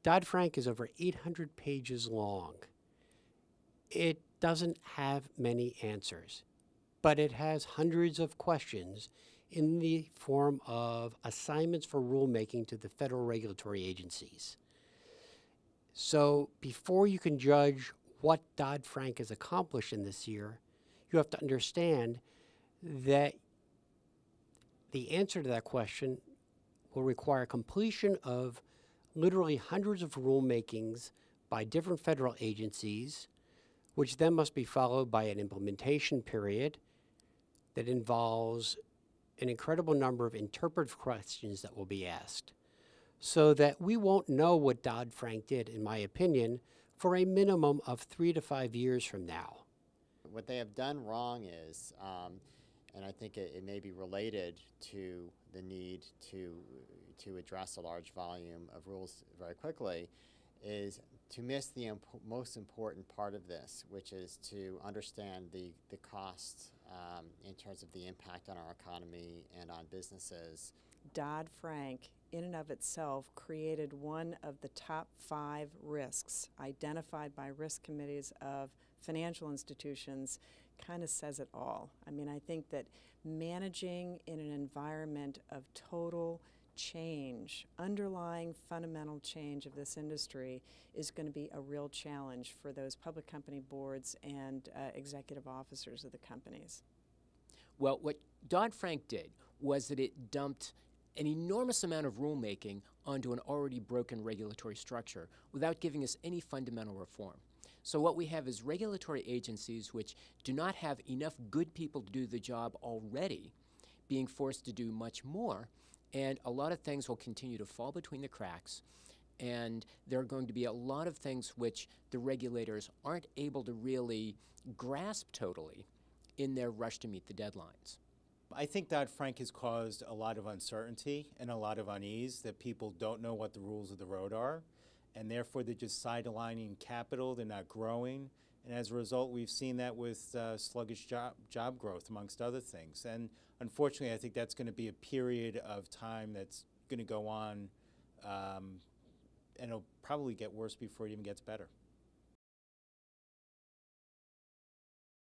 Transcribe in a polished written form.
Dodd-Frank is over 800 pages long. It doesn't have many answers, but it has hundreds of questions in the form of assignments for rulemaking to the federal regulatory agencies. So before you can judge what Dodd-Frank has accomplished in this year, you have to understand that the answer to that question will require completion of literally hundreds of rulemakings by different federal agencies, which then must be followed by an implementation period that involves an incredible number of interpretive questions that will be asked, so that we won't know what Dodd-Frank did, in my opinion, for a minimum of 3 to 5 years from now. What they have done wrong is, and I think it may be related to the need to address a large volume of rules very quickly, is to miss the most important part of this, which is to understand the cost in terms of the impact on our economy and on businesses. Dodd-Frank, in and of itself, created one of the top 5 risks identified by risk committees of financial institutions. Kind of says it all. I mean, I think that managing in an environment of total change, underlying fundamental change of this industry, is going to be a real challenge for those public company boards and executive officers of the companies. Well, what Dodd-Frank did was that it dumped an enormous amount of rulemaking onto an already broken regulatory structure without giving us any fundamental reform. So what we have is regulatory agencies which do not have enough good people to do the job already being forced to do much more, and a lot of things will continue to fall between the cracks, and there are going to be a lot of things which the regulators aren't able to really grasp totally in their rush to meet the deadlines. I think Dodd-Frank has caused a lot of uncertainty and a lot of unease, that people don't know what the rules of the road are, and therefore they're just sidelining capital, they're not growing, and as a result we've seen that with sluggish job growth, amongst other things. And unfortunately I think that's going to be a period of time that's going to go on, and it'll probably get worse before it even gets better.